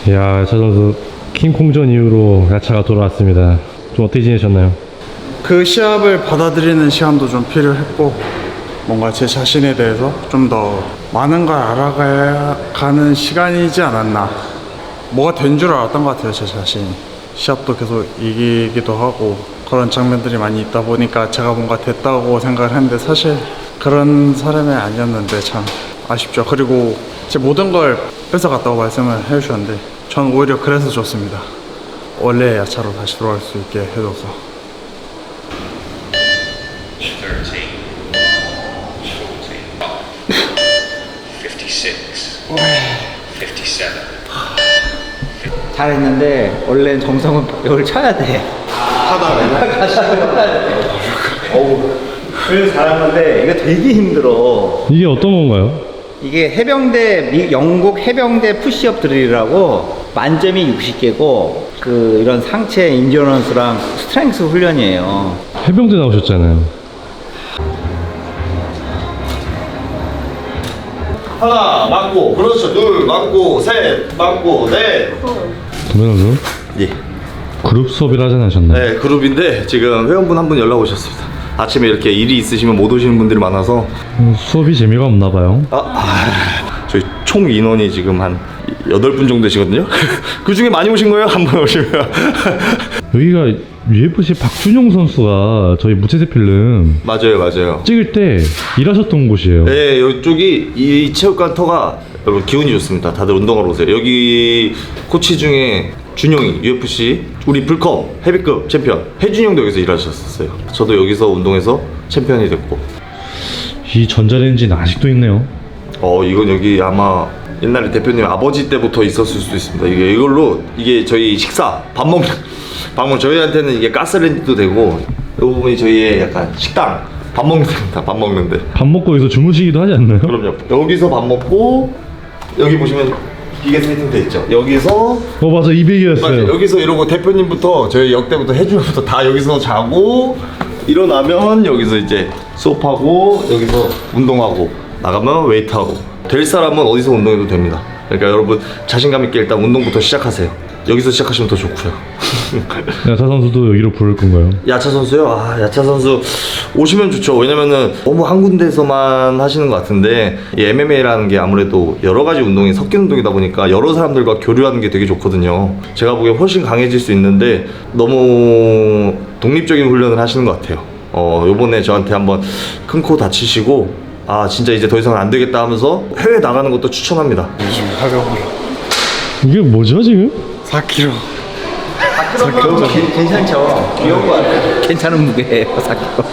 이야, 저 선수 킹콩전 이후로 야차가 돌아왔습니다. 좀 어떻게 지내셨나요? 그 시합을 받아들이는 시간도 좀 필요했고, 뭔가 제 자신에 대해서 좀 더 많은 걸 알아가는 시간이지 않았나. 뭐가 된 줄 알았던 것 같아요, 제 자신이. 시합도 계속 이기기도 하고 그런 장면들이 많이 있다 보니까 제가 뭔가 됐다고 생각을 했는데, 사실 그런 사람이 아니었는데 참 아쉽죠. 그리고 제 모든 걸 뺏어갔다고 말씀을 해주셨는데, 전 오히려 그래서 좋습니다. 원래의 야차로 다시 돌아갈 수 있게 해줘서. 30, 40, 56, 57. 잘했는데 원래는 정성은 이걸 쳐야 돼. 그래서 잘한 건데 이거 되게 힘들어. 이게 어떤 건가요? 이게 해병대 영국 해병대 푸시업 드릴이라고 만점이 60개고 그 이런 상체 인저런스랑 스트렝스 훈련이에요. 해병대 나오셨잖아요. 하나 맞고, 그렇죠. 둘 맞고, 셋 맞고, 넷. 도면 선수 예. 그룹 수업을 하지 않으셨나요? 네, 그룹인데 지금 회원분 한 분 연락 오셨습니다. 아침에 이렇게 일이 있으시면 못 오시는 분들이 많아서. 수업이 재미가 없나 봐요. 저희 총 인원이 지금 한 8분 정도 되시거든요. 그 중에 많이 오신 거예요? 한 번 오시면. 여기가 UFC 박준용 선수가 저희 무채색 필름 맞아요. 찍을 때 일하셨던 곳이에요. 네, 이쪽이 이 체육관 터가 여러분 기운이 좋습니다. 다들 운동하러 오세요. 여기 코치 중에 준용이 UFC 우리 불컵 헤비급 챔피언 해준형도 여기서 일하셨었어요. 저도 여기서 운동해서 챔피언이 됐고. 이 전자레인지는 아직도 있네요. 이건 여기 아마 옛날에 대표님 아버지 때부터 있었을 수도 있습니다. 이걸로 이게 저희 식사 밥 먹는 저희한테는 이게 가스레인지도 되고, 이 부분이 저희의 약간 식당 밥 먹는 데입니다. 밥 먹는데. 밥 먹고 여기서 주무시기도 하지 않나요? 그럼요. 여기서 밥 먹고 여기 보시면 기계 세팅돼 있죠. 여기서 맞아, 200이었어요. 맞아요. 여기서 이러고 대표님부터 저희 역대부터 해주부터 다 여기서 자고, 일어나면 여기서 이제 수업하고, 여기서 운동하고, 나가면 웨이트하고. 될 사람은 어디서 운동해도 됩니다. 그러니까 여러분 자신감 있게 일단 운동부터 시작하세요. 여기서 시작하시면 더 좋고요. 야차 선수도 여기로 부를 건가요? 야차 선수요? 야차 선수 오시면 좋죠. 왜냐면은 너무 한 군데에서만 하시는 것 같은데, 이 MMA라는 게 아무래도 여러 가지 운동이 섞인 운동이다 보니까 여러 사람들과 교류하는 게 되게 좋거든요. 제가 보기에 훨씬 강해질 수 있는데 너무 독립적인 훈련을 하시는 것 같아요. 요번에 저한테 한번 큰 코 다치시고, 진짜 이제 더 이상은 안 되겠다 하면서 해외 나가는 것도 추천합니다. 요즘 가벼워요. 이게 뭐죠 지금? 4kg. 4kg 괜찮죠? 귀여운 거 같아요. 괜찮은 무게예요, 4kg.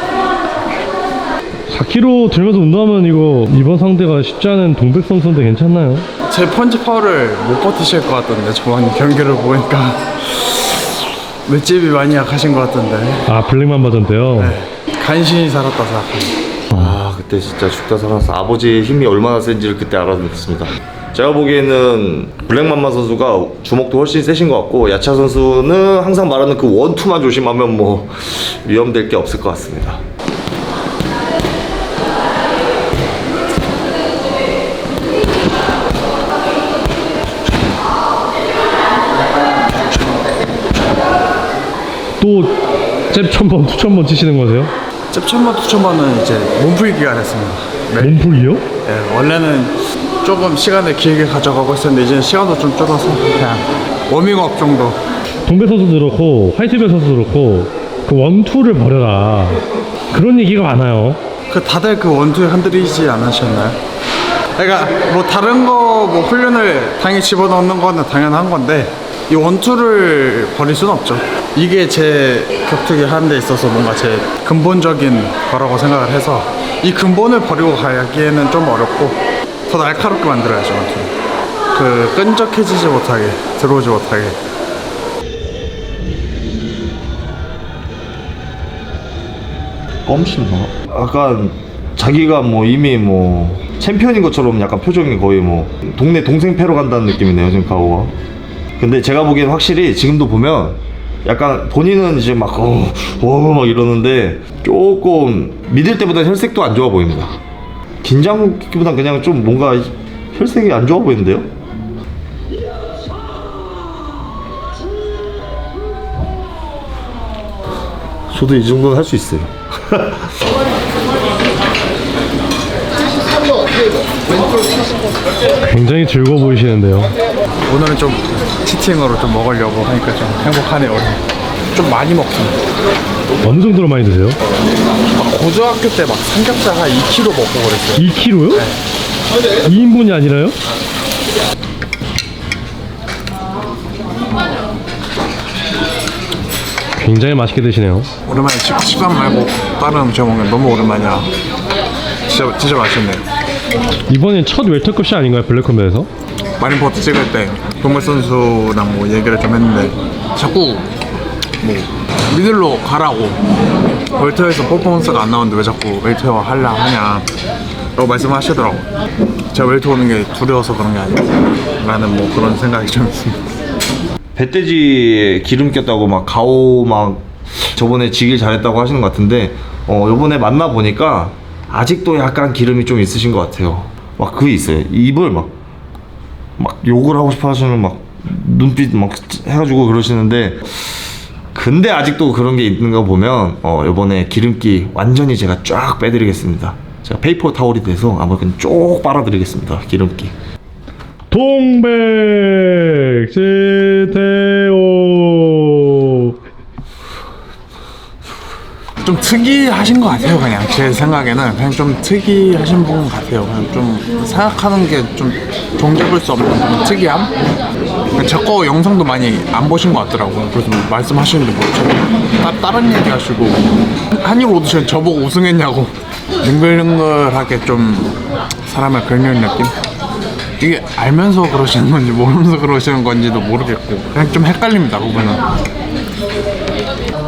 4kg 들면서 운동하면 이거 이번 상대가 쉽지 않은 동백 선수인데 괜찮나요? 제 펀치 파워를 못 버티실 것 같던데, 저번 경기를 보니까 맷집이 많이 약하신 것 같던데. 블랙만 버전 때요? 네, 간신히 살았다 생각합니다. 그때 진짜 죽다 살아서 아버지의 힘이 얼마나 센지를 그때 알아냈습니다. 제가 보기에는 블랙맘마 선수가 주먹도 훨씬 세신 것 같고, 야차 선수는 항상 말하는 그 원투만 조심하면 뭐 위험될 게 없을 것 같습니다. 또 잽 1000번, 2000번 치시는 거세요? 잽 1000번, 2000번은 이제 몸풀기가 됐습니다. 몸풀기요? 네, 원래는 조금 시간을 길게 가져가고 있었는데 이제 시간도 좀 줄어서 그냥 워밍업 정도. 동백 선수도 그렇고 화이트벨 선수도 그렇고 그 원투를 버려라, 그런 얘기가 많아요. 다들 그 원투에 흔들리지 않으셨나요? 그러니까 뭐 다른 거 뭐 훈련을 당연히 집어넣는 거는 당연한 건데, 이 원투를 버릴 수는 없죠. 이게 제 격투기 하는 데 있어서 뭔가 제 근본적인 거라고 생각을 해서, 이 근본을 버리고 가기에는 좀 어렵고 더 날카롭게 만들어야죠, 원투를. 끈적해지지 못하게, 들어오지 못하게. 껌씹나? 약간 자기가 뭐 이미 뭐 챔피언인 것처럼 약간 표정이 거의 뭐 동네 동생 패러 간다는 느낌이네요, 지금 가오가. 근데 제가 보기엔 확실히 지금도 보면 약간 본인은 이제 막 막 이러는데 조금 믿을 때보다 혈색도 안 좋아 보입니다. 긴장기보다 그냥 좀 뭔가 혈색이 안 좋아 보이는데요? 저도 이 정도는 할 수 있어요. 굉장히 즐거워 보이시는데요. 오늘은 좀 치팅으로 좀 먹으려고 하니까 좀 행복하네요. 오늘. 좀 많이 먹습니다. 어느 정도로 많이 드세요? 막 고등학교 때 막 삼겹살 한 2kg 먹고 그랬어요. 2kg요? 2인분이 아니라요? 굉장히 맛있게 드시네요. 오랜만에 식감 말고 다른 음식 먹는 게 너무 오랜만이야. 진짜 맛있네요. 이번엔 첫 웰터컵이 아닌가요? 블랙컴뱃에서? 마린포트 찍을 때 동물 선수랑 뭐 얘기를 좀 했는데 자꾸 뭐 미들로 가라고 웰터에서 퍼포먼스가 안 나오는데 왜 자꾸 웰터 하려 하냐 라고 말씀하시더라고. 제가 웰터 오는 게 두려워서 그런 게 아니라 라는 뭐 그런 생각이 좀 있습니다. 배돼지 기름 꼈다고 막 가오 막 저번에 지길 잘했다고 하시는 것 같은데 요번에 만나 보니까 아직도 약간 기름이 좀 있으신 것 같아요. 막 그게 있어요. 입을 막 욕을 하고 싶어 하시는 막 눈빛 막 해가지고 그러시는데 근데 아직도 그런 게 있는 거 보면 요번에 기름기 완전히 제가 쫙 빼드리겠습니다. 제가 페이퍼 타올이 돼서 아마 그냥 쭉 빨아드리겠습니다. 기름기. 동백 지태오. 좀 특이하신 것 같아요. 그냥 제 생각에는 그냥 좀 특이하신 분 같아요. 그냥 좀 생각하는 게 좀 종잡을 수 없는 좀 특이함? 제 거 영상도 많이 안 보신 것 같더라고요. 그래서 말씀하시는데 뭐 다른 얘기 하시고 한입 오디션 저보고 우승했냐고 능글능글하게 좀 사람을 긁는 느낌? 이게 알면서 그러시는 건지 모르면서 그러시는 건지도 모르겠고 그냥 좀 헷갈립니다. 그거는.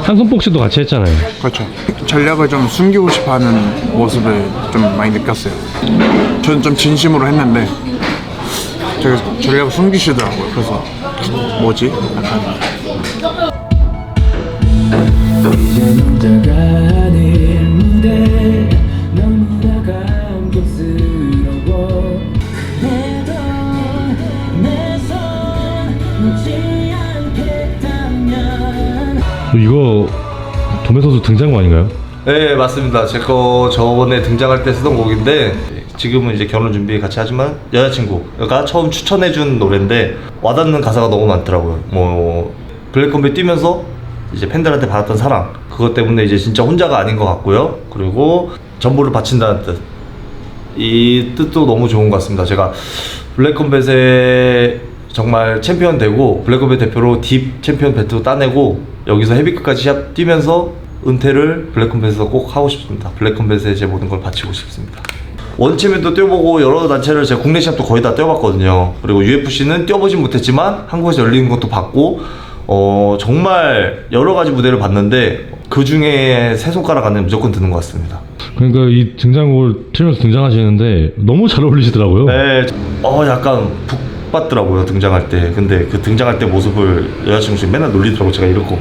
한손복 씨도 같이 했잖아요. 그렇죠. 전략을 좀 숨기고 싶어하는 모습을 좀 많이 느꼈어요. 저는 좀 진심으로 했는데 되게 전략을 숨기시더라고요. 그래서 뭐지? 약간 이제는 다가는 무대 너무나 감격스러워 해도 내 손 놓지 않겠다면 이거 도매 선수 등장곡 아닌가요? 네 맞습니다. 제 거 저번에 등장할 때 쓰던 곡인데 지금은 이제 결혼 준비 같이 하지만 여자친구가 처음 추천해준 노래인데 와닿는 가사가 너무 많더라고요. 뭐 블랙컴뱃 뛰면서 이제 팬들한테 받았던 사랑 그것 때문에 이제 진짜 혼자가 아닌 것 같고요. 그리고 전부를 바친다는 뜻, 이 뜻도 너무 좋은 것 같습니다. 제가 블랙컴뱃에 정말 챔피언 되고 블랙컴뱃 대표로 딥 챔피언 배트도 따내고 여기서 헤비급까지 시합 뛰면서 은퇴를 블랙컴뱃에서 꼭 하고 싶습니다. 블랙컴뱃에 제 모든 걸 바치고 싶습니다. 원챔에도 뛰어보고 여러 단체를 제가 국내 시합도 거의 다 뛰어봤거든요. 그리고 UFC는 뛰어보진 못했지만 한국에서 열리는 것도 봤고 정말 여러 가지 무대를 봤는데 그 중에 세 손가락 안에 무조건 드는 것 같습니다. 그러니까 이 등장곡을 틀면서 등장하시는데 너무 잘 어울리시더라고요. 네, 약간 북 받더라고요 등장할 때. 근데 그 등장할 때 모습을 여자친구 지금 맨날 놀리더라고. 제가 이렇게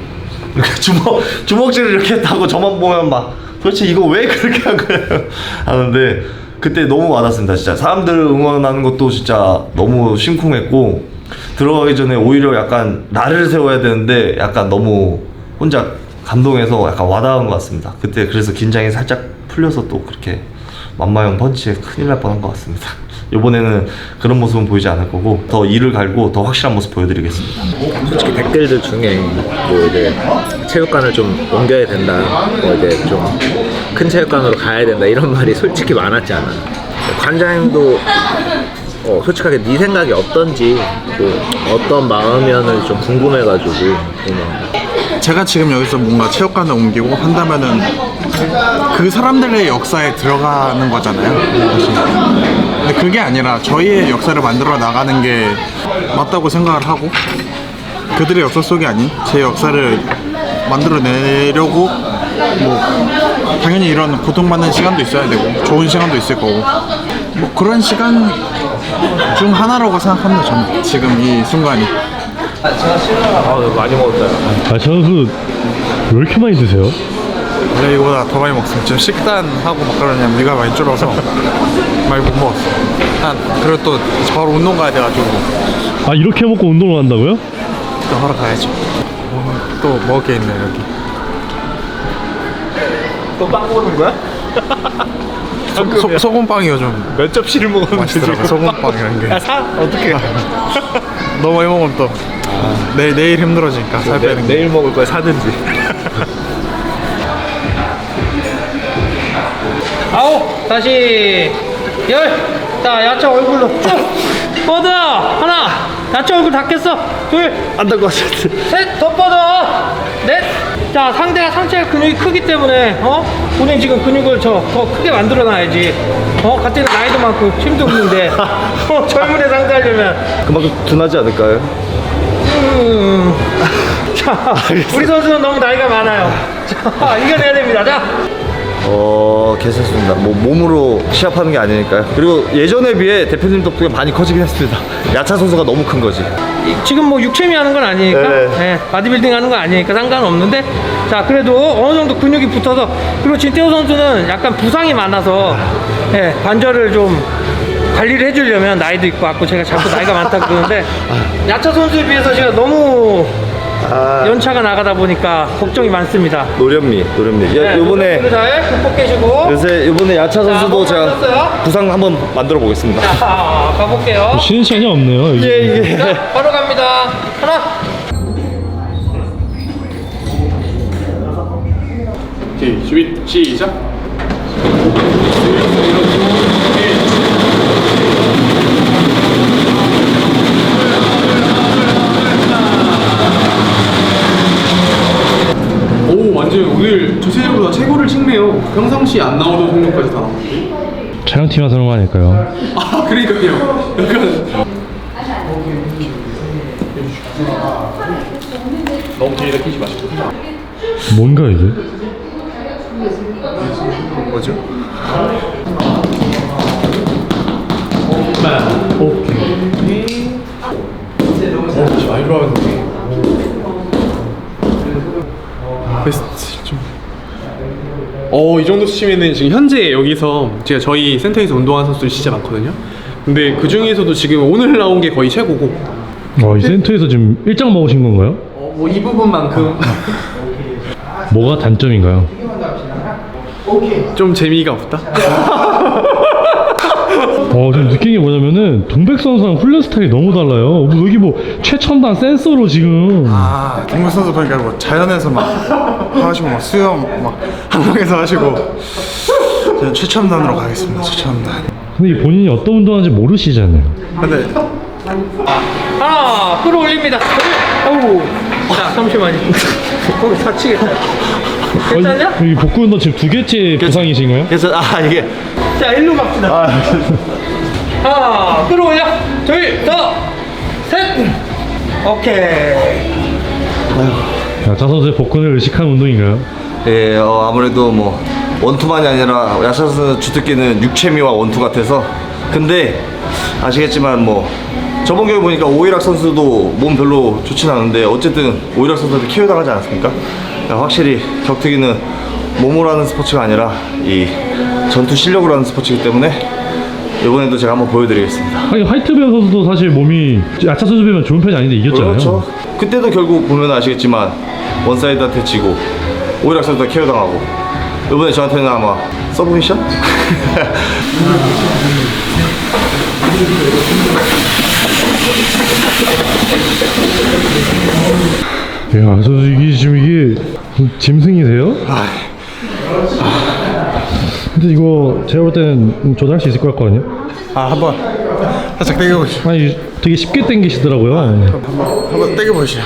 주먹질을 이렇게 했다고 저만 보면 막 도대체 이거 왜 그렇게 한 거예요 하는데 그때 너무 와닿습니다. 진짜 사람들 응원하는 것도 진짜 너무 심쿵했고 들어가기 전에 오히려 약간 나를 세워야 되는데 약간 너무 혼자 감동해서 약간 와닿은 것 같습니다. 그때 그래서 긴장이 살짝 풀려서 또 그렇게 만마형 펀치에 큰일 날 뻔한 것 같습니다. 이번에는 그런 모습은 보이지 않을 거고 더 이를 갈고 더 확실한 모습 보여드리겠습니다. 솔직히 댓글들 중에 뭐 이제 체육관을 좀 옮겨야 된다, 뭐 이제 좀 큰 체육관으로 가야 된다 이런 말이 솔직히 많았잖아. 관장님도 솔직하게 네 생각이 어떤지 또 어떤 마음이었는지 좀 궁금해가지고 제가 지금 여기서 뭔가 체육관을 옮기고 한다면은 그 사람들의 역사에 들어가는 거잖아요. 사실. 근데 그게 아니라 저희의 역사를 만들어 나가는 게 맞다고 생각을 하고 그들의 역사 속이 아닌 제 역사를 만들어내려고 뭐 당연히 이런 고통받는 시간도 있어야 되고 좋은 시간도 있을 거고 뭐 그런 시간 중 하나라고 생각합니다. 저는 지금 이 순간이 많이 먹었어요. 야차 선수 왜 이렇게 많이 드세요? 원래 이거보다 더 많이 먹습니다. 지금 식단하고 막 그러냐면 위가 많이 줄어서 많이 못 먹었어. 그리고 또 바로 운동 가야 돼가지고 아 이렇게 먹고 운동을 한다고요? 또 하러 가야죠. 또 먹을 게 있네 여기. 또 빵 먹는 거야? 소금빵이요 좀 몇 접시를 먹었는데 맛있더라고. 소금빵이라는 게. 사? 어떻게? 너무 많이 먹으면 또 내일 힘들어지니까 살 빼는 게. 내일 먹을 거야 사든지. 아홉, 다시 열. 자, 야채 얼굴로 쭉 뻗어. 하나, 야채 얼굴 닿겠어. 둘, 안 될 것 같아. 셋, 더 뻗어. 넷. 자, 상대가 상체 근육이 크기 때문에 본인 지금 근육을 더 크게 만들어놔야지. 같은 나이도 많고 힘도 없는데 젊은 애 상대하려면. 그만큼 둔하지 않을까요? 자, 우리 선수는 너무 나이가 많아요. 자, 이겨내야 됩니다. 자. 괜찮습니다. 뭐 몸으로 시합하는 게 아니니까요. 그리고 예전에 비해 대표님 덕분에 많이 커지긴 했습니다. 야차 선수가 너무 큰 거지. 지금 뭐 육체미 하는 건 아니니까, 네. 네, 바디빌딩 하는 건 아니니까 상관없는데, 자, 그래도 어느 정도 근육이 붙어서, 그리고 진태호 선수는 약간 부상이 많아서, 네, 관절을 좀 관리를 해주려면 나이도 있고, 아까 제가 자꾸 나이가 많다 그러는데, 야차 선수에 비해서 제가 너무 연차가 나가다 보니까 걱정이 많습니다. 노련미. 네, 요번에 잘 극복해주고, 요새 요번에 야차 선수도 자, 제가 먹었어요? 부상 한번 만들어 보겠습니다. 자, 가볼게요. 쉬는 시간이 없네요. 이게. 자, 바로 갑니다. 하나. 준비 시작. 오 완전 오늘 전체적으로 최고를 찍네요. 평상시 안 나오던 종목까지 다 나오는데. 촬영팀 와서 그런 거 아닐까요? 아 그러니까요. 약간 너무 뒤에다 끼지 마시고. 뭔가 이게? 뭐죠? 많이 들어가는데. 베스트 좀. 이 정도 수치면은 지금 현재 여기서 제가 저희 센터에서 운동하는 선수들이 진짜 많거든요. 근데 그 중에서도 지금 오늘 나온 게 거의 최고고. 이 센터에서 지금 일장 먹으신 건가요? 뭐 이 부분만큼 뭐가 단점인가요? 좀 재미가 없다. 지금 느낀 게 뭐냐면은 동백 선수랑 훈련 스타일이 너무 달라요. 여기 뭐 최첨단 센서로 지금. 동물 선수 보니까 뭐 자연에서 막 하시고 막 수영 막 한강에서 하시고 저는 최첨단으로 가겠습니다. 최첨단. 근데 이 본인이 어떤 운동하는지 모르시잖아요. 근데 하나, 끌어올립니다. 어우. 자, 잠시만요. 거기 다치겠다. 괜찮냐? 이 복구 운동 지금 2개째 부상이신가요? 그래서 이게 자, 일로 갑시다. 하나, 끌어올려. 둘, 셋. 오케이. 야차 선수의 복근을 의식한 운동인가요? 예, 아무래도 뭐 원투만이 아니라 야차 선수 주특기는 육체미와 원투 같아서. 근데 아시겠지만 뭐 저번 경기 보니까 오이락 선수도 몸 별로 좋진 않은데 어쨌든 오이락 선수한테 KO 당하지 않았습니까? 확실히 격투기는 몸으로 하는 스포츠가 아니라 이 전투 실력으로 하는 스포츠이기 때문에 이번에도 제가 한번 보여드리겠습니다. 하긴 화이트베어 선수도 사실 몸이 야차 선수 비하면 좋은 편이 아닌데 이겼잖아요. 그렇죠. 그때도 결국 보면 아시겠지만 원사이드한테 지고 오이락 선수도 KO 당하고 이번에 저한테는 아마 서브미션? 야, 선수 이게 지금 이게 짐승이세요? 근데 이거 제가 볼 때는 저도 할 수 있을 것 같거든요. 한번 살짝 당겨보시죠. 아니 되게 쉽게 당기시더라고요. 한번 당겨보시죠.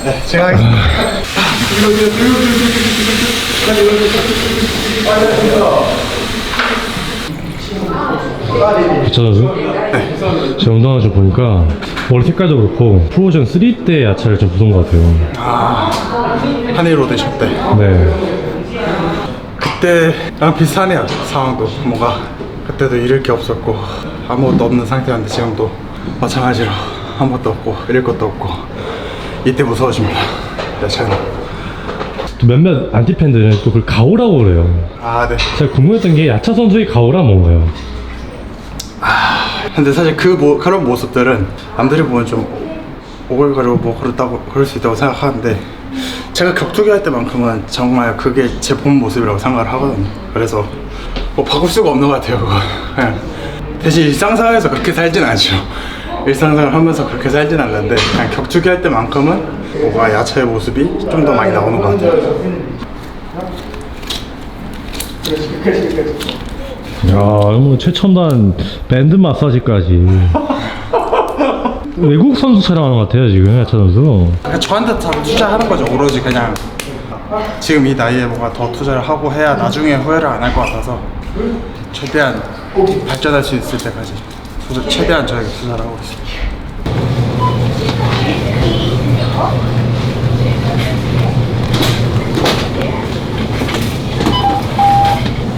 네, 제가 하겠습니다. 야차 선수? 네. 제가 운동하는 거 보니까 머리 색깔도 그렇고 프로모션 3때 야차를 좀 보던 것 같아요. 한일 오디션 때 네. 그때랑 비슷하네요. 상황도 뭔가 그때도 잃을 게 없었고 아무것도 없는 상태였는데 지금도 마찬가지로 아무것도 없고 잃을 것도 없고 이때 무서워집니다. 야차는. 또 몇몇 안티팬들은 또 그걸 가오라고 그래요. 아 네. 제가 궁금했던 게 야차 선수의 가오란 뭔가요? 근데 사실 그런 모습들은 남들이 보면 좀 오글거리고 뭐 그럴 수 있다고 생각하는데 제가 격투기 할 때만큼은 정말 그게 제 본 모습이라고 생각을 하거든요. 그래서 뭐 바꿀 수가 없는 것 같아요. 그거. 그냥 대신 일상생활에서 그렇게 살진 않죠. 일상생활 하면서 그렇게 살진 않는데 그냥 격투기 할 때만큼은 뭔가 야차의 모습이 좀 더 많이 나오는 것 같아요. 야, 뭐 최첨단 밴드 마사지까지. 외국 선수 촬영하는 것 같아요 지금 야차 선수. 그러니까 저한테 다 투자하는 거죠. 오로지 그냥 지금 이 나이에 뭔가 더 투자를 하고 해야 나중에 후회를 안 할 것 같아서 최대한 발전할 수 있을 때까지 최대한 저에게 투자를 하고 있습니다.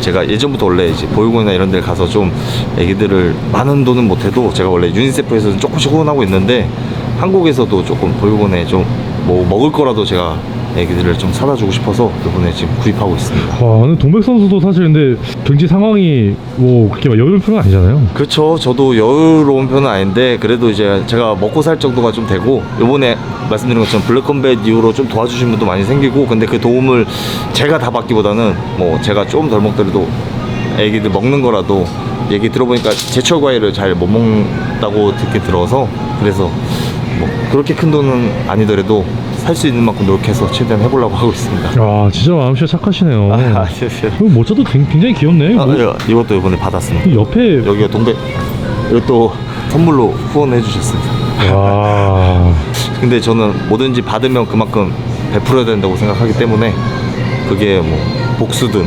제가 예전부터 원래 이제 보육원이나 이런 데를 가서 좀 애기들을 많은 돈은 못해도 제가 원래 유니세프에서는 조금씩 후원하고 있는데 한국에서도 조금 보육원에 좀 뭐 먹을 거라도 제가 애기들을 좀 사다 주고 싶어서 이번에 지금 구입하고 있습니다. 와, 근데 동백 선수도 사실 근데 경기 상황이 뭐 그렇게 막 여유로운 편은 아니잖아요. 그렇죠. 저도 여유로운 편은 아닌데 그래도 이제 제가 먹고 살 정도가 좀 되고 이번에 말씀드린 것처럼 블랙컴뱃 이후로 좀 도와주신 분도 많이 생기고 근데 그 도움을 제가 다 받기보다는 뭐 제가 좀 덜 먹더라도 애기들 먹는 거라도 얘기 들어보니까 제철 과일을 잘 못 먹는다고 듣게 들어서 그래서 뭐 그렇게 큰 돈은 아니더라도 살 수 있는 만큼 노력해서 최대한 해보려고 하고 있습니다. 아, 진짜 마음씨가 착하시네요. 그리고 모자도 굉장히 귀엽네. 아, 예, 이것도 이번에 받았습니다. 옆에 여기가 동백 이것도 선물로 후원해 주셨습니다. 와. 근데 저는 뭐든지 받으면 그만큼 베풀어야 된다고 생각하기 때문에 그게 뭐 복수든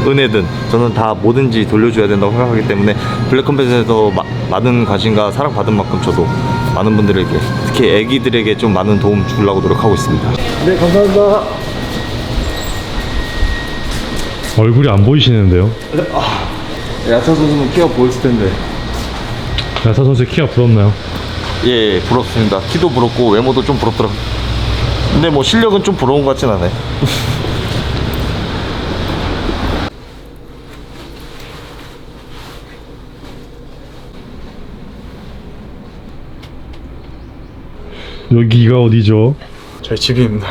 은혜든 저는 다 뭐든지 돌려줘야 된다고 생각하기 때문에 블랙컴뱃에서 많은 관심과 사랑받은 만큼 저도 많은 분들에게 특히 애기들에게 좀 많은 도움 주려고 노력하고 있습니다. 네, 감사합니다. 얼굴이 안 보이시는데요? 야차 선수는 키가 보였을 텐데. 야차 선수의 키가 부럽나요? 예, 부럽습니다. 키도 부럽고 외모도 좀 부럽더라고요. 근데 뭐 실력은 좀 부러운 것 같진 않아요. 여기가 어디죠? 저희 집입니다.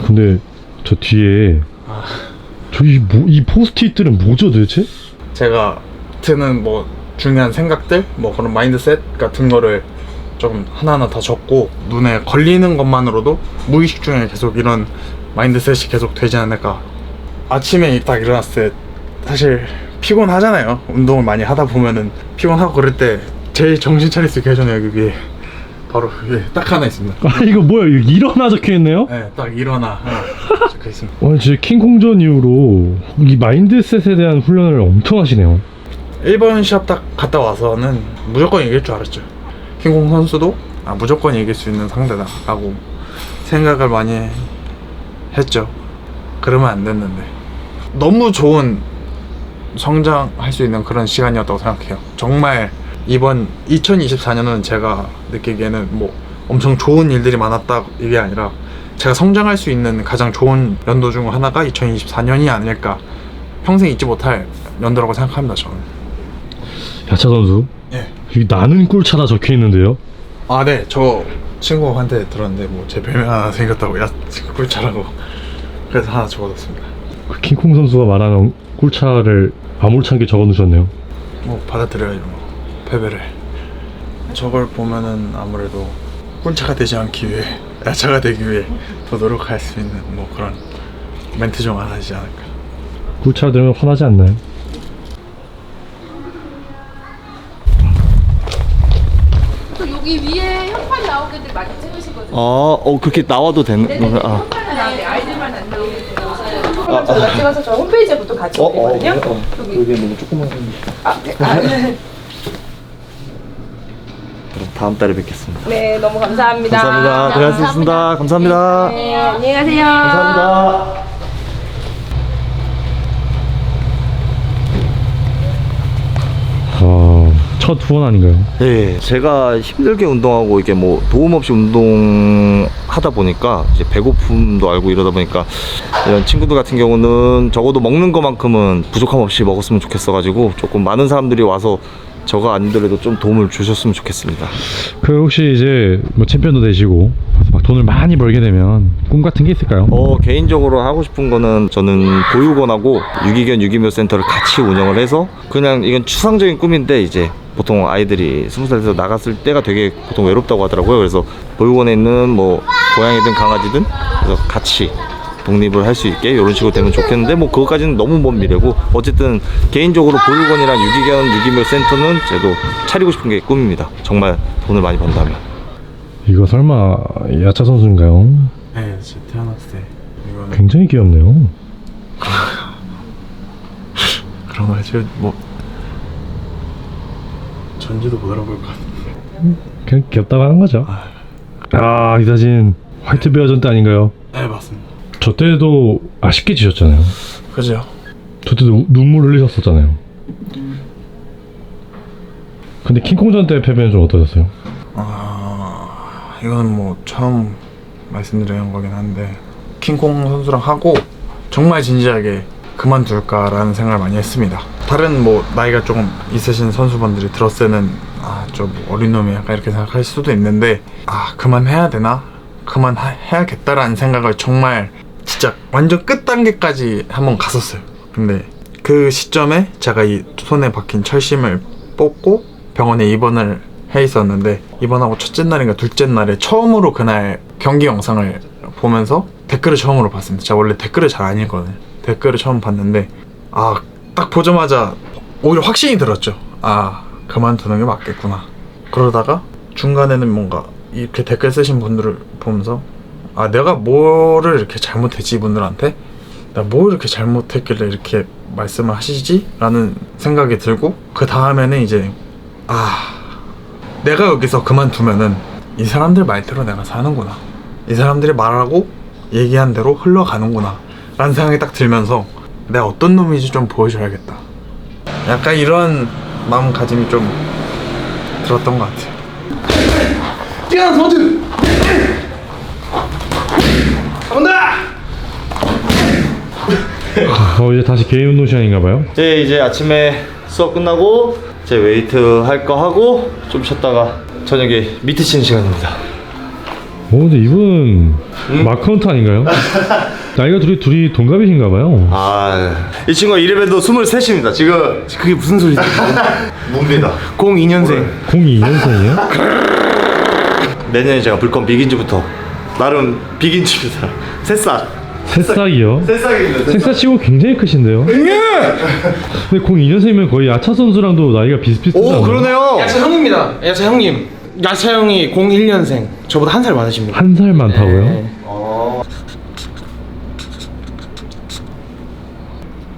근데 저 뒤에 이 포스트잇들은 뭐죠 도대체? 제가 드는 뭐 중요한 생각들, 뭐 그런 마인드셋 같은 거를 좀 하나하나 다 적고 눈에 걸리는 것만으로도 무의식 중에 계속 이런 마인드셋이 계속 되지 않을까. 아침에 딱 일어났을 때 사실 피곤하잖아요. 운동을 많이 하다 보면은 피곤하고 그럴 때 제일 정신 차릴 수 있게 해주는 여기 위에 바로 위에 딱 하나 있습니다. 아, 이거 뭐야? 이거 일어나 적혀있네요? 네, 딱 일어나 적혀 있습니다. 와, 진짜 킹콩전 이후로 이 마인드셋에 대한 훈련을 엄청 하시네요. 1번 시합 딱 갔다 와서는 무조건 이길 줄 알았죠. 킹콩 선수도 무조건 이길 수 있는 상대다 라고 생각을 많이 했죠. 그러면 안 됐는데 너무 좋은 성장할 수 있는 그런 시간이었다고 생각해요. 정말 이번 2024년은 제가 느끼기에는 뭐 엄청 좋은 일들이 많았다 이게 아니라 제가 성장할 수 있는 가장 좋은 연도 중 하나가 2024년이 아닐까. 평생 잊지 못할 연도라고 생각합니다. 저는. 야차 선수? 예. 여기 나는 꿀차다 적혀있는데요? 아, 네. 저 친구한테 들었는데 뭐 제 별명 하나 생겼다고 꿀차라고 그래서 하나 적어뒀습니다. 그 킹콩 선수가 말하는 꿀차를 아무렇지 않게 적어놓으셨네요. 뭐 받아들여야죠. 뭐 패배를. 저걸 보면은 아무래도 꿀차가 되지 않기 위해 야차가 되기 위해 더 노력할 수 있는 뭐 그런 멘트 중 하나이지 않을까. 꿀차 들으면 화나지 않나요? 또 여기 위에 현판 나오게들 많이 찍으시거든요. 그렇게 나와도 되는 현판은 나오는데 아이들만 안 나오게 저희가 찍어서 저 홈페이지에 보통 같이 올리거든요. 여기 너무 조그만 건데. 그럼 다음 달에 뵙겠습니다. 네, 너무 감사합니다. 감사합니다. 들어가겠습니다. 감사합니다. 네, 안녕히 가세요. 감사합니다. 첫 후원 아닌가요? 네, 제가 힘들게 운동하고 이게 뭐 도움 없이 운동하다 보니까 이제 배고픔도 알고 이러다 보니까 이런 친구들 같은 경우는 적어도 먹는 것만큼은 부족함 없이 먹었으면 좋겠어가지고 조금 많은 사람들이 와서 저가 아니더라도 좀 도움을 주셨으면 좋겠습니다. 그 혹시 이제 뭐 챔피언도 되시고 막 돈을 많이 벌게 되면 꿈 같은 게 있을까요? 개인적으로 하고 싶은 거는 저는 보육원하고 유기견 유기묘 센터를 같이 운영을 해서 그냥 이건 추상적인 꿈인데 이제 보통 아이들이 20살 돼서 나갔을 때가 되게 보통 외롭다고 하더라고요. 그래서 보육원에 있는 뭐 고양이든 강아지든 그래서 같이 독립을 할 수 있게 이런 식으로 되면 좋겠는데 뭐 그것까지는 너무 먼 미래고 어쨌든 개인적으로 보육원이랑 유기견 유기묘 센터는 저도 차리고 싶은 게 꿈입니다. 정말 돈을 많이 번다면. 이거 설마 야차 선수인가요? 네, 진짜 태어났을 때 이거는 굉장히 귀엽네요. 그런 거 지금 뭐 전지도 못 알아볼 것 같은데. 그냥 귀엽다고 하는 거죠. 이 사진 화이트 베어전 때 아닌가요? 네, 맞습니다. 저 때도 아쉽게 지셨잖아요. 그죠? 저 때도 눈물 흘리셨었잖아요. 근데 킹콩전 때 패배는 좀 어떠셨어요? 이건 뭐 처음 말씀드리는 거긴 한데 킹콩 선수랑 하고 정말 진지하게 그만둘까라는 생각을 많이 했습니다. 다른 뭐 나이가 조금 있으신 선수분들이 들었을 때는 좀 어린 놈이 약간 이렇게 생각할 수도 있는데 그만해야 되나? 그만해야겠다라는 생각을 정말 진짜 완전 끝 단계까지 한번 갔었어요. 근데 그 시점에 제가 이 손에 박힌 철심을 뽑고 병원에 입원을 해 있었는데 입원하고 첫째 날인가 둘째 날에 처음으로 그날 경기 영상을 보면서 댓글을 처음으로 봤습니다. 제가 원래 댓글을 잘 안 읽거든요. 댓글을 처음 봤는데 딱 보자마자 오히려 확신이 들었죠. 그만두는 게 맞겠구나. 그러다가 중간에는 뭔가 이렇게 댓글 쓰신 분들을 보면서 내가 뭐를 이렇게 잘못했지 이분들한테? 나 뭐 이렇게 잘못했길래 이렇게 말씀을 하시지? 라는 생각이 들고 그 다음에는 이제 내가 여기서 그만두면은 이 사람들 말대로 내가 사는구나. 이 사람들이 말하고 얘기한 대로 흘러가는구나 라는 생각이 딱 들면서 내가 어떤 놈인지 좀 보여줘야겠다. 약간 이런 마음가짐이 좀 들었던 것 같아요. 뛰어난 서준! 온다! 이제 다시 개인 운동 시간인가봐요? 이제 아침에 수업 끝나고 제 웨이트 할 거 하고 좀 쉬었다가 저녁에 미트 치는 시간입니다. 근데 이분 마카운트 아닌가요? 나이가 둘이 동갑이신가봐요. 이 친구가 이래봬도 23입니다. 지금 그게 무슨 소리지? 뭡니다. 02년생. 02년생이요? 내년에 제가 불컴 비긴즈부터 나름 비긴즈입니다. 새싹. 새싹이요? 새싹입니다. 새싹 치고 굉장히 크신데요? 근데 02년생이면 거의 야차 선수랑도 나이가 비슷비슷하잖아요. 그러네요. 야차 형입니다. 야차 형님. 야차 형이 01년생. 저보다 한 살 많으십니다. 한 살 많다고요? 네.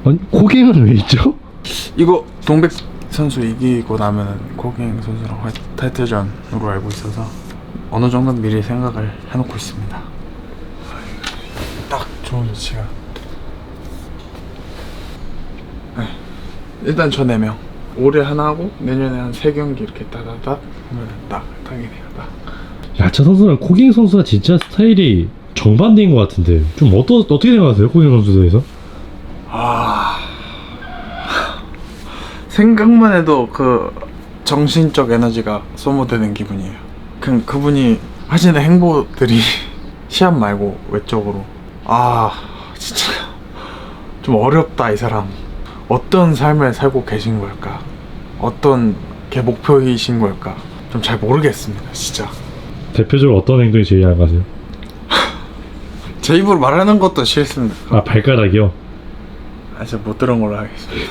아니 코갱은 왜 있죠? 이거 동백 선수 이기고 나면은 코갱 선수랑 타이틀전으로 알고 있어서 어느 정도는 미리 생각을 해놓고 있습니다. 딱 좋은 위치가. 일단 저 4명 올해 하나 하고 내년에 한 3경기 이렇게 따다닥 하면 딱이네요. 야차 선수랑 코갱 선수가 진짜 스타일이 정반대인 것 같은데 좀 어떻게 생각하세요? 코갱 선수에 대해서? 생각만 해도 그 정신적 에너지가 소모되는 기분이에요. 그분이 하시는 행보들이 시합 말고 외적으로 진짜 좀 어렵다. 이 사람 어떤 삶을 살고 계신 걸까? 어떤 게 목표이신 걸까? 좀 잘 모르겠습니다. 진짜 대표적으로 어떤 행동이 제일 안 가세요? 제 입으로 말하는 것도 싫습니다. 발가락이요? 제가 못 들은 걸로 하겠습니다.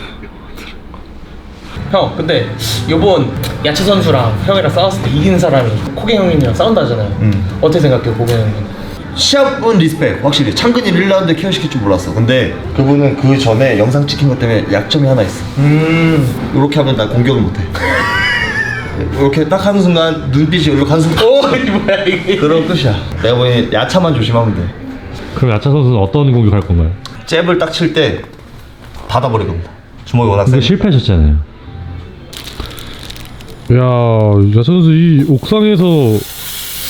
형, 근데 요번 야채 선수랑 형이랑 싸웠을 때 이긴 사람이 코갱 형님이랑 싸운다잖아요. 어떻게 생각해요, 코갱 형님? 시합은 리스펙. 확실히 창근이 1라운드 케어시킬 줄 몰랐어. 근데 그분은 그 전에 영상 찍힌 것 때문에 약점이 하나 있어. 이렇게 하면 나 공격을 못해. 이렇게 딱 하는 순간 눈빛이 이렇게 가는 순간 이게 뭐야 이게? 그런 끝이야. 내가 보기엔 야차만 조심하면 돼. 그럼 야차 선수는 어떤 공격할 건가요? 잽을 딱 칠 때 닫아버릴 겁니다. 주먹이 워낙 근데 세니까. 실패하셨잖아요. 야, 야차 선수 이 옥상에서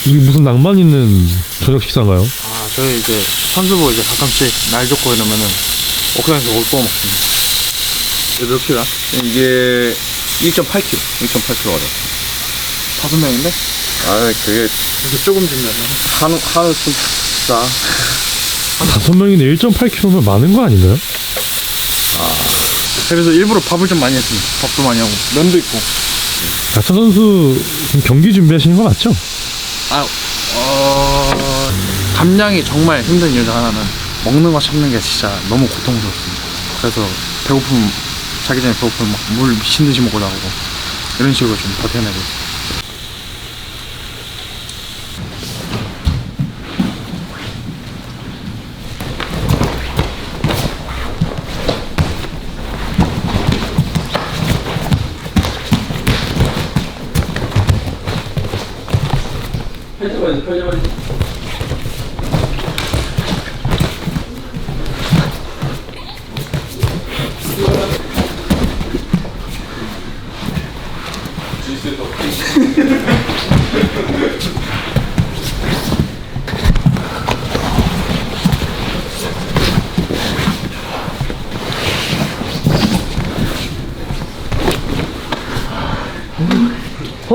이게 무슨 낭만 있는 저녁 식사인가요? 아, 저희 이제 선수부 이제 가끔씩 날 좋고 이러면은 옥상에서 올 구워 먹습니다. 이게 몇 킬로야? 이게 1.8kg, 1.8kg가 돼. 5명인데? 아, 그게 이렇게 조금 준다면 한우 좀 싸. 5명인데 1.8kg면 많은 거 아닌가요? 그래서 일부러 밥을 좀 많이 했습니다. 밥도 많이 하고 면도 있고. 야차 선수 지금 경기 준비하시는 거 맞죠? 감량이 정말 힘든 이유 중 하나는 먹는 거 참는 게 진짜 너무 고통스럽습니다. 그래서 배고픔, 자기 전에 배고프면 막 물 미친 듯이 먹고 나오고 이런 식으로 좀 버텨내고 있어요.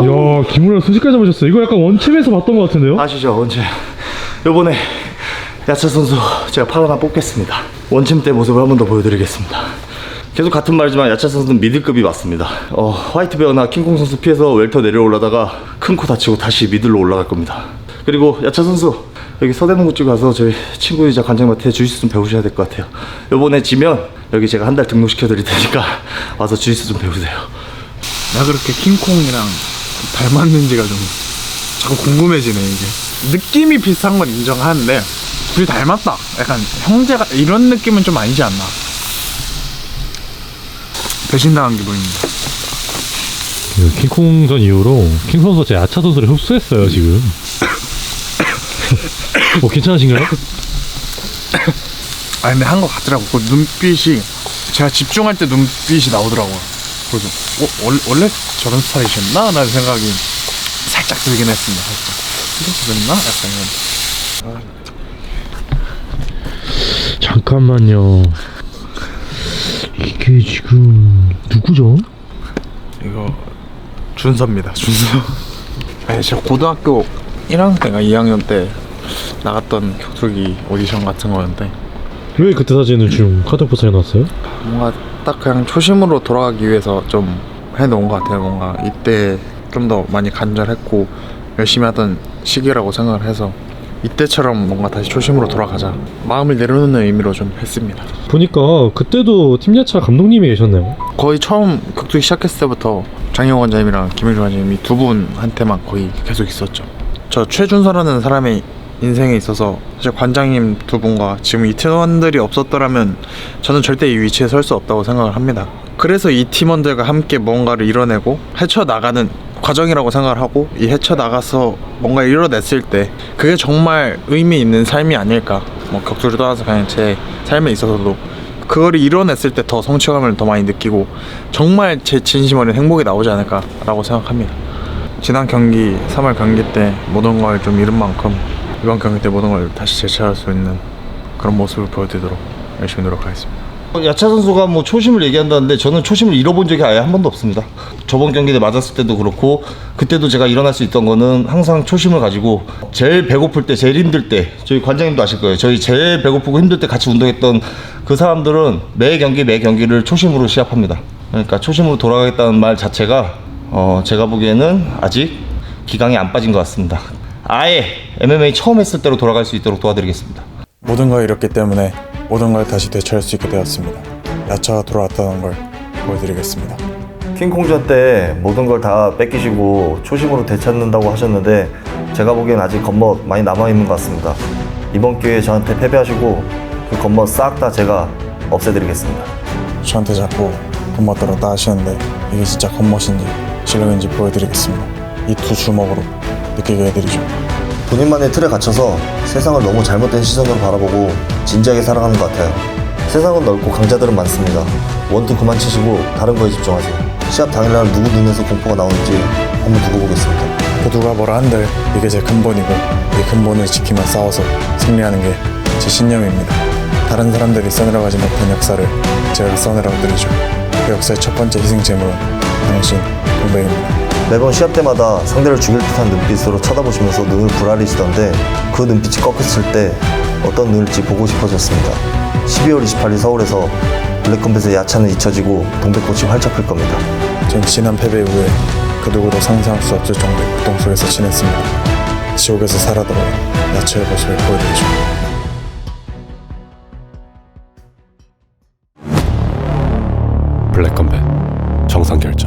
이야, 김우라 순식간에 잡으셨어요. 이거 약간 원챔에서 봤던 것 같은데요? 아시죠, 원챔. 요번에 야차 선수 제가 8화 뽑겠습니다. 원챔 때 모습을 한 번 더 보여드리겠습니다. 계속 같은 말이지만 야차 선수는 미들급이 맞습니다. 화이트베어나 킹콩 선수 피해서 웰터 내려올라다가 큰 코 다치고 다시 미들로 올라갈 겁니다. 그리고 야차 선수 여기 서대문구 쪽 가서 저희 친구이자 관장님한테 주짓수 좀 배우셔야 될 것 같아요. 요번에 지면 여기 제가 한 달 등록시켜 드릴 테니까 와서 주짓수 좀 배우세요. 나 그렇게 킹콩이랑 닮았는지가 좀 자꾸 궁금해지네. 이게 느낌이 비슷한 건 인정하는데 둘이 닮았다, 약간 형제가, 이런 느낌은 좀 아니지 않나. 배신당한 기분입니다. 그 킹콩전 이후로 킹 선수가 제 야차 선수를 흡수했어요 지금. 괜찮으신가요? 아 근데 한 것 같더라고. 그 눈빛이, 제가 집중할 때 눈빛이 나오더라고요. 그래서 원래 저런 스타일이셨나? 라는 생각이 살짝 들긴 했습니다. 살짝. 그랬나? 약간 이런. 잠깐만요. 이게 지금 누구죠? 이거 준서입니다. 준서. 아니 제가 고등학교 1학년 때가 2학년 때 나갔던 격투기 오디션 같은 거였는데 왜 그때 사진을 지금 카드포스에 놨어요? 뭔가 딱 그냥 초심으로 돌아가기 위해서 좀 해놓은 것 같아요. 뭔가 이때 좀 더 많이 간절했고 열심히 하던 시기라고 생각을 해서 이때처럼 뭔가 다시 초심으로 돌아가자, 마음을 내려놓는 의미로 좀 했습니다. 보니까 그때도 팀야차 감독님이 계셨나요? 거의 처음 격투기 시작했을 때부터 장영호 원장님이랑 김일주 원장님이 두 분한테만 거의 계속 있었죠. 저 최준서라는 사람의 인생에 있어서 사실 관장님 두 분과 지금 이 팀원들이 없었더라면 저는 절대 이 위치에 설 수 없다고 생각을 합니다. 그래서 이 팀원들과 함께 뭔가를 이뤄내고 헤쳐나가는 과정이라고 생각을 하고, 이 헤쳐나가서 뭔가 이뤄냈을 때 그게 정말 의미 있는 삶이 아닐까. 뭐 격투를 떠나서 그냥 제 삶에 있어서도 그걸 이뤄냈을 때 더 성취감을 더 많이 느끼고 정말 제 진심 어린 행복이 나오지 않을까라고 생각합니다. 지난 경기 3월 경기 때 모든 걸 좀 잃은 만큼 이번 경기 때 모든 걸 다시 되찾을 수 있는 그런 모습을 보여드리도록 열심히 노력하겠습니다. 야차 선수가 뭐 초심을 얘기한다는데 저는 초심을 잃어본 적이 아예 한 번도 없습니다. 저번 경기 때 맞았을 때도 그렇고 그때도 제가 일어날 수 있던 거는 항상 초심을 가지고 제일 배고플 때, 제일 힘들 때, 저희 관장님도 아실 거예요. 저희 제일 배고프고 힘들 때 같이 운동했던 그 사람들은 매 경기를 초심으로 시합합니다. 그러니까 초심으로 돌아가겠다는 말 자체가 제가 보기에는 아직 기강이 안 빠진 것 같습니다. 아예 MMA 처음 했을 때로 돌아갈 수 있도록 도와드리겠습니다. 모든 걸 잃었기 때문에 모든 걸 다시 되찾을 수 있게 되었습니다. 야차가 돌아왔다는 걸 보여드리겠습니다. 킹콩전 때 모든 걸 다 뺏기시고 초심으로 되찾는다고 하셨는데 제가 보기엔 아직 겉멋 많이 남아있는 것 같습니다. 이번 기회에 저한테 패배하시고 그 겉멋 싹 다 제가 없애드리겠습니다. 저한테 자꾸 겉멋 들었다 하시는데 이게 진짜 겉멋인지 실력인지 보여드리겠습니다. 이 두 주먹으로 느끼게 해드리죠. 본인만의 틀에 갇혀서 세상을 너무 잘못된 시선으로 바라보고 진지하게 살아가는 것 같아요. 세상은 넓고 강자들은 많습니다. 원투 그만 치시고 다른 거에 집중하세요. 시합 당일날 누구 눈에서 공포가 나오는지 한번 두고 보겠습니다. 누가 뭐라 한들 이게 제 근본이고 이 근본을 지키며 싸워서 승리하는 게 제 신념입니다. 다른 사람들이 써내려가지 못한 역사를 제가 써내라고 드리죠. 그 역사의 첫 번째 희생 제물은 당신 동백입니다. 매번 시합 때마다 상대를 죽일 듯한 눈빛으로 쳐다보시면서 눈을 부라리시던데 그 눈빛이 꺾였을 때 어떤 눈일지 보고 싶어졌습니다. 12월 28일 서울에서 블랙컴뱃의 야차는 잊혀지고 동백꽃이 활짝 필 겁니다. 전 지난 패배 이후에 그 누구도 상상할 수 없을 정도의 고통 속에서 지냈습니다. 지옥에서 살아돌아 야채의 모습을 보여드리죠. 블랙컴뱃 정상 결정.